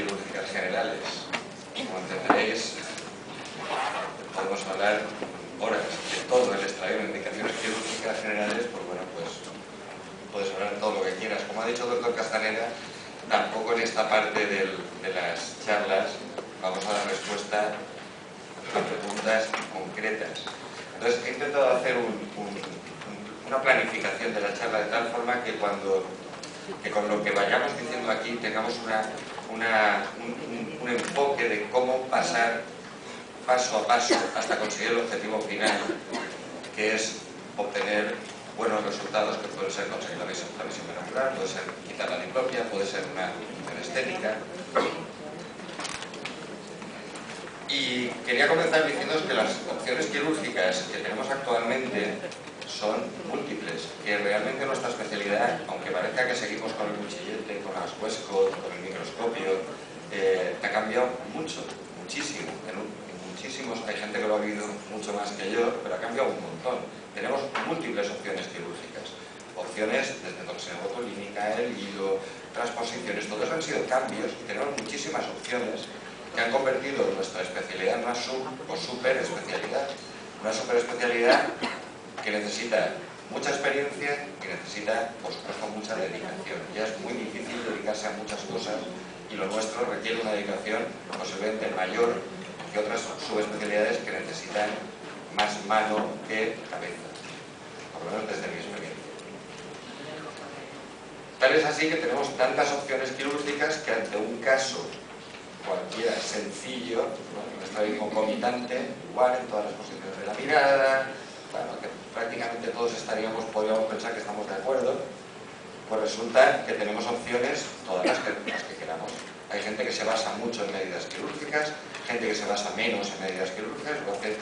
quirúrgicas generales. Como entenderéis, podemos hablar horas de todo el extraído de indicaciones quirúrgicas generales, pues bueno, pues puedes hablar todo lo que quieras. Como ha dicho el doctor Castaneda, tampoco en esta parte de las charlas vamos a dar respuesta a preguntas concretas. Entonces he intentado hacer una planificación de la charla de tal forma que con lo que vayamos diciendo aquí tengamos un enfoque de cómo pasar paso a paso hasta conseguir el objetivo final, que es obtener buenos resultados, que puede ser conseguir la visión binocular, puede ser quitar la diplopia, puede ser una función estética. Y quería comenzar diciéndoos que las opciones quirúrgicas que tenemos actualmente son múltiples, que realmente nuestra especialidad, aunque parezca que seguimos con el cuchillete, con las Westcott, con el microscopio, ha cambiado mucho, muchísimo. Muchísimos, hay gente que lo ha vivido mucho más que yo, pero ha cambiado un montón. Tenemos múltiples opciones quirúrgicas, opciones desde toxina botulínica, el hilo, transposiciones, todos han sido cambios y tenemos muchísimas opciones que han convertido nuestra especialidad en una o super especialidad. Una super especialidad que necesita mucha experiencia y necesita, por supuesto, mucha dedicación. Ya es muy difícil dedicarse a muchas cosas y lo nuestro requiere una dedicación posiblemente mayor que otras subespecialidades que necesitan más mano que cabeza, por lo menos desde mi experiencia. Tal es así que tenemos tantas opciones quirúrgicas que ante un caso cualquiera sencillo, ¿no? Un estadio concomitante, igual en todas las posiciones de la mirada, bueno, que prácticamente todos podríamos pensar que estamos de acuerdo, pues resulta que tenemos opciones todas las que queramos. Hay gente que se basa mucho en medidas quirúrgicas, gente que se basa menos en medidas quirúrgicas, o hace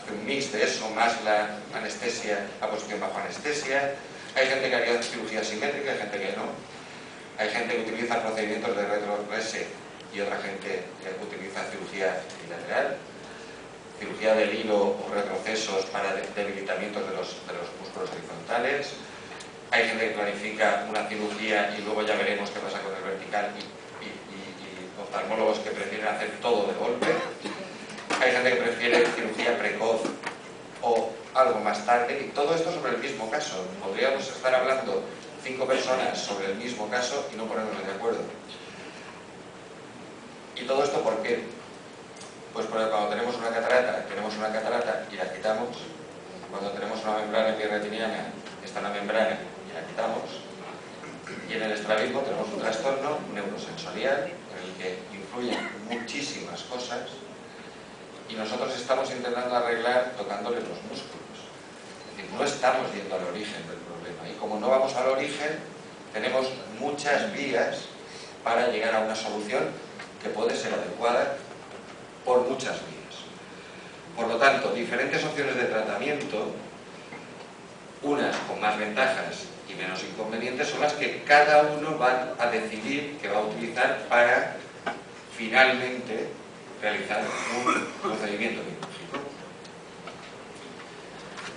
un mix de eso, más la anestesia, la posición bajo anestesia. Hay gente que haría cirugía simétrica, hay gente que no. Hay gente que utiliza procedimientos de retrogrese y otra gente que utiliza cirugía bilateral, cirugía del hilo o retrocesos para debilitamientos de los músculos horizontales. Hay gente que planifica una cirugía y luego ya veremos qué pasa con el vertical y oftalmólogos que prefieren hacer todo de golpe. Hay gente que prefiere cirugía precoz o algo más tarde, y todo esto sobre el mismo caso. Podríamos estar hablando 5 personas sobre el mismo caso y no ponernos de acuerdo. ¿Y todo esto por qué? Pues porque cuando tenemos una catarata y la quitamos. Cuando tenemos una membrana epiretiniana, está la membrana y la quitamos. Y en el estrabismo tenemos un trastorno neurosensorial en el que influyen muchísimas cosas y nosotros estamos intentando arreglar tocándole los músculos. Es decir, no estamos yendo al origen del problema. Y como no vamos al origen, tenemos muchas vías para llegar a una solución que puede ser adecuada por muchas vías. Por lo tanto, diferentes opciones de tratamiento, unas con más ventajas y menos inconvenientes, son las que cada uno va a decidir que va a utilizar para finalmente realizar un procedimiento quirúrgico.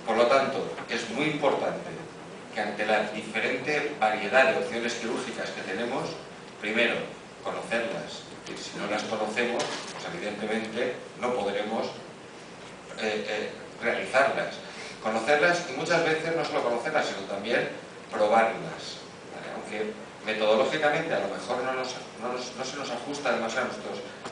Por lo tanto, es muy importante que ante la diferente variedad de opciones quirúrgicas que tenemos, primero, conocerlas. Y si no las conocemos, pues evidentemente no podremos realizarlas. Conocerlas, y muchas veces no solo conocerlas, sino también probarlas, ¿vale? Aunque metodológicamente a lo mejor no se nos ajusta demasiado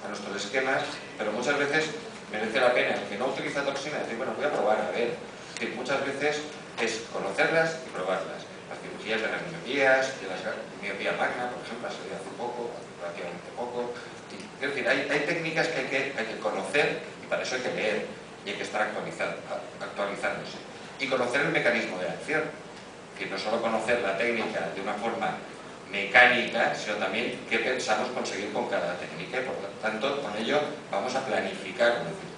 a nuestros esquemas, pero muchas veces merece la pena el que no utiliza toxina decir, bueno, voy a probar, a ver. Es decir, muchas veces es conocerlas y probarlas. Las cirugías de las miopías, de la miopía magna, por ejemplo, ha salido hace poco, relativamente poco. Es decir, hay técnicas que hay que conocer y para eso hay que leer y hay que estar actualizándose. Y conocer el mecanismo de acción. Que no solo conocer la técnica de una forma mecánica, sino también qué pensamos conseguir con cada técnica y por lo tanto con ello vamos a planificar una cirugía.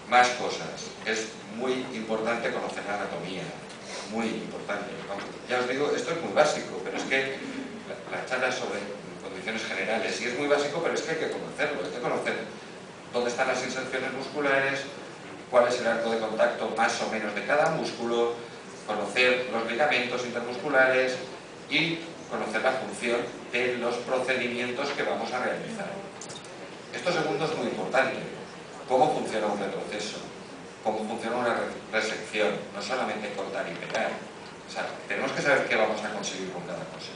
Más cosas. Es muy importante conocer la anatomía, muy importante. Ya os digo, esto es muy básico, pero es que la charla es sobre condiciones generales y es muy básico, pero es que hay que conocerlo, hay que conocer dónde están las inserciones musculares, cuál es el arco de contacto más o menos de cada músculo, conocer los ligamentos intermusculares y conocer la función de los procedimientos que vamos a realizar. Esto segundo es muy importante. ¿Cómo funciona un retroceso? ¿Cómo funciona una resección? No solamente cortar y pegar. O sea, tenemos que saber qué vamos a conseguir con cada cosa.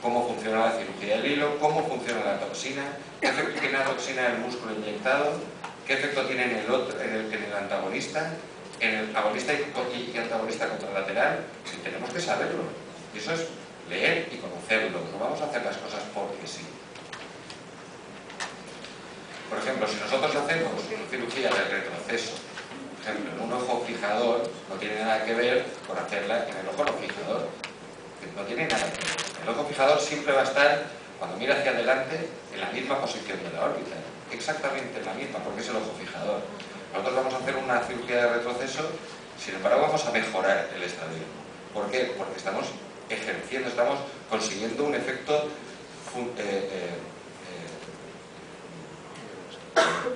Cómo funciona la cirugía del hilo, cómo funciona la toxina, qué efecto tiene la toxina en el músculo inyectado, qué efecto tiene en el antagonista, en el agonista y antagonista contralateral. Sí, tenemos que saberlo. Y eso es leer y conocerlo. No vamos a hacer las cosas porque sí. Por ejemplo, si nosotros hacemos cirugía de retroceso, por ejemplo, en un ojo fijador, no tiene nada que ver con hacerla en el ojo no fijador. No tiene nada que ver. El ojo fijador siempre va a estar, cuando mira hacia adelante, en la misma posición de la órbita. Exactamente en la misma, porque es el ojo fijador. Nosotros vamos a hacer una cirugía de retroceso, sin embargo vamos a mejorar el estrabismo. ¿Por qué? Porque estamos ejerciendo, estamos consiguiendo un efecto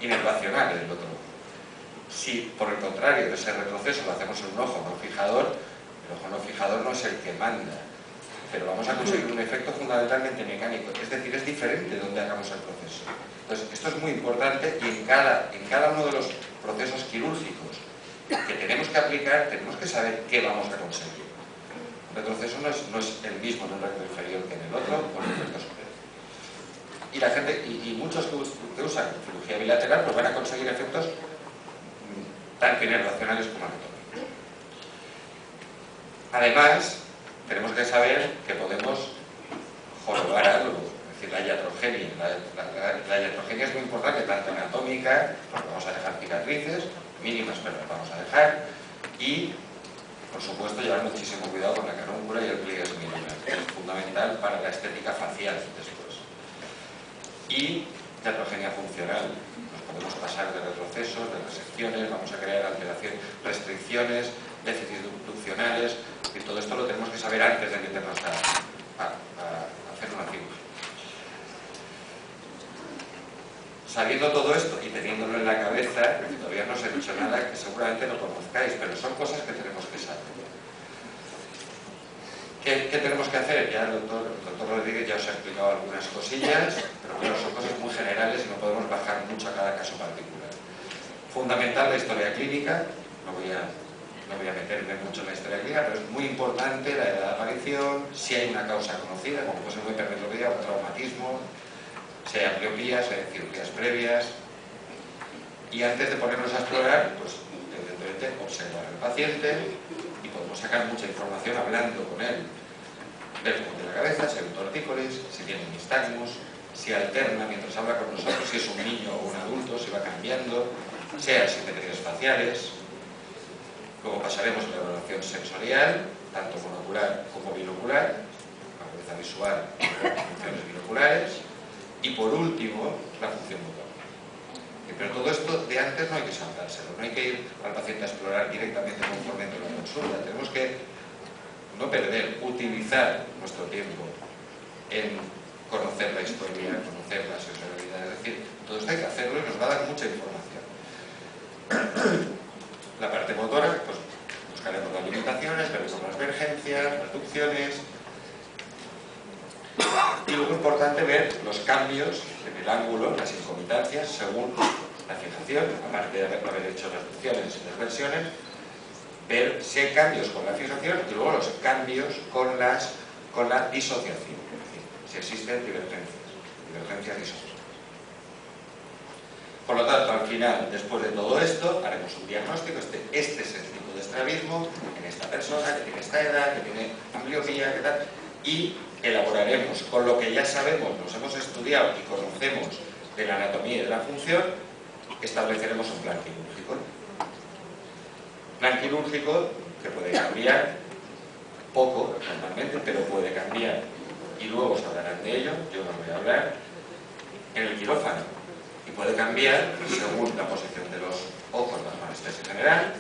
inervacional en el otro ojo. Si por el contrario ese retroceso lo hacemos en un ojo no fijador, el ojo no fijador no es el que manda, pero vamos a conseguir un efecto fundamentalmente mecánico, es decir, es diferente donde hagamos el proceso. Entonces, esto es muy importante y en cada uno de los procesos quirúrgicos que tenemos que aplicar, tenemos que saber qué vamos a conseguir. El retroceso no es el mismo en un recto inferior que en el otro, o en el recto superior. Y la gente, y muchos que usan cirugía bilateral, pues van a conseguir efectos tanto inervacionales como anatómicos. Además, tenemos que saber que podemos jorobar algo, es decir, la iatrogenia. La iatrogenia es muy importante, tanto anatómica, porque vamos a dejar cicatrices, mínimas pero las vamos a dejar, y por supuesto llevar muchísimo cuidado con la carúncula y el pliegue semilunar, que es fundamental para la estética facial después. Y iatrogenia funcional. Nos podemos pasar de retrocesos, de resecciones, vamos a crear alteraciones, restricciones, déficits duccionales, y todo esto lo tenemos que saber antes de meternos a hacer una cirugía. Sabiendo todo esto y teniéndolo en la cabeza, todavía no os he dicho nada que seguramente no conozcáis, pero son cosas que tenemos que saber. ¿Qué tenemos que hacer? Ya el doctor Rodríguez ya os ha explicado algunas cosillas, pero bueno, son cosas muy generales y no podemos bajar mucho a cada caso particular. Fundamental la historia clínica, no voy a meterme mucho en la historia clínica, pero es muy importante la edad de aparición, si hay una causa conocida, como puede ser una hipermetropía o un traumatismo, si hay ambliopías, si hay cirugías previas, y antes de ponernos a explorar, pues evidentemente observar al paciente y podemos sacar mucha información hablando con él, ver cómo tiene la cabeza, si hay un tortícolis, si tiene nistagmus, si alterna mientras habla con nosotros, si es un niño o un adulto, si va cambiando, si hay asimetrías faciales. Luego pasaremos a la evaluación sensorial, tanto monocular como binocular, agudeza visual y funciones binoculares, y por último, la función motora. Pero todo esto de antes no hay que saltárselo, no hay que ir al paciente a explorar directamente conforme a la consulta. Tenemos que no perder, utilizar nuestro tiempo en conocer la historia, conocer la sensorialidad. Es decir, todo esto hay que hacerlo y nos va a dar mucha información. La parte motora, pues buscaremos las limitaciones, veremos las vergencias, las ducciones. Y luego importante ver los cambios en el ángulo, las incomitancias, según la fijación, aparte de haber hecho las ducciones y las versiones, ver si hay cambios con la fijación y luego los cambios con la disociación, es decir, si existen divergencias disociativas. Por lo tanto, al final, después de todo esto, haremos un diagnóstico. Este es el tipo de estrabismo en esta persona que tiene esta edad, que tiene ambliopía, que tal, y elaboraremos con lo que ya sabemos, nos hemos estudiado y conocemos de la anatomía y de la función, estableceremos un plan quirúrgico. Plan quirúrgico que puede cambiar poco normalmente, pero puede cambiar, y luego os hablarán de ello, yo no voy a hablar, en el quirófano. Y puede cambiar según la posición de los ojos bajo anestesia general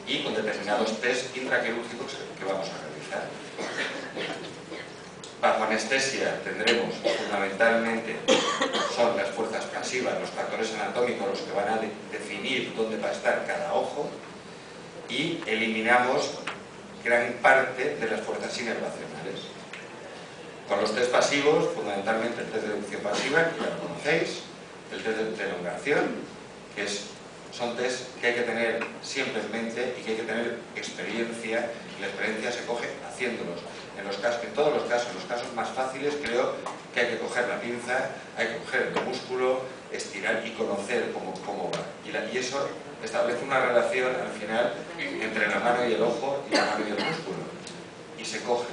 y con determinados test intraquirúrgicos que vamos a realizar. Bajo anestesia tendremos fundamentalmente, son las fuerzas pasivas, los factores anatómicos los que van a definir dónde va a estar cada ojo, y eliminamos gran parte de las fuerzas inervacionales. Con los test pasivos, fundamentalmente el test de deducción pasiva, que ya lo conocéis, el test de elongación, que son test que hay que tener siempre en mente y que hay que tener experiencia, y la experiencia se coge haciéndolos. En todos los casos más fáciles, creo que hay que coger la pinza, hay que coger el músculo, estirar y conocer cómo va. Y eso establece una relación al final entre la mano y el ojo y la mano y el músculo. Y se coge.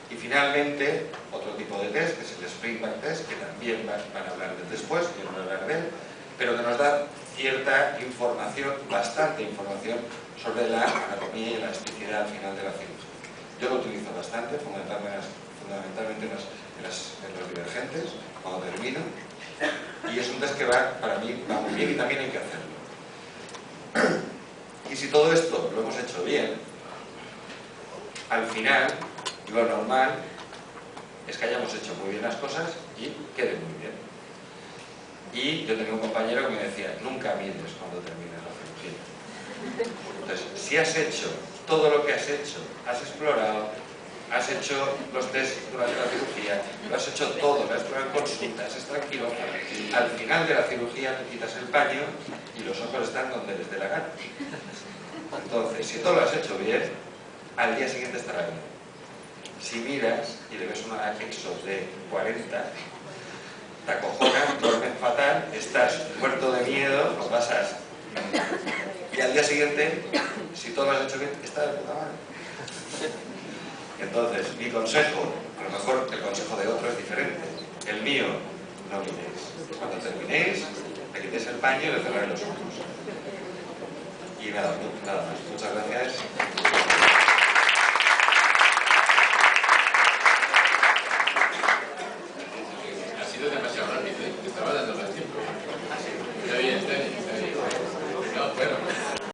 Y finalmente, otro tipo de test, que es el Springback Test, que también van a hablar de después, yo no voy a hablar de él, pero que nos da cierta información, bastante información, sobre la anatomía y elasticidad al final de la cirugía. Yo lo utilizo bastante, fundamentalmente en los divergentes, cuando termino, y es un test que para mí va muy bien y también hay que hacerlo. Y si todo esto lo hemos hecho bien, al final, lo normal es que hayamos hecho muy bien las cosas y quede muy bien. Y yo tenía un compañero que me decía, nunca mientes cuando terminas la cirugía. Entonces, si has hecho todo lo que has hecho, has explorado, has hecho los test durante la cirugía, lo has hecho todo, lo has estado en consulta, has estado en quirófano, al final de la cirugía te quitas el paño y los ojos están donde les dé la gana. Entonces, si todo lo has hecho bien, al día siguiente estará bien. Si miras y le ves una Exo de 40, te acojonas, duermes fatal, estás muerto de miedo, lo pasas. Y al día siguiente, si todo lo has hecho bien, está de puta madre. Entonces, mi consejo, a lo mejor el consejo de otro es diferente. El mío, no miréis. Cuando terminéis, le quitéis el paño y le cerráis los ojos. Y nada más. Muchas gracias.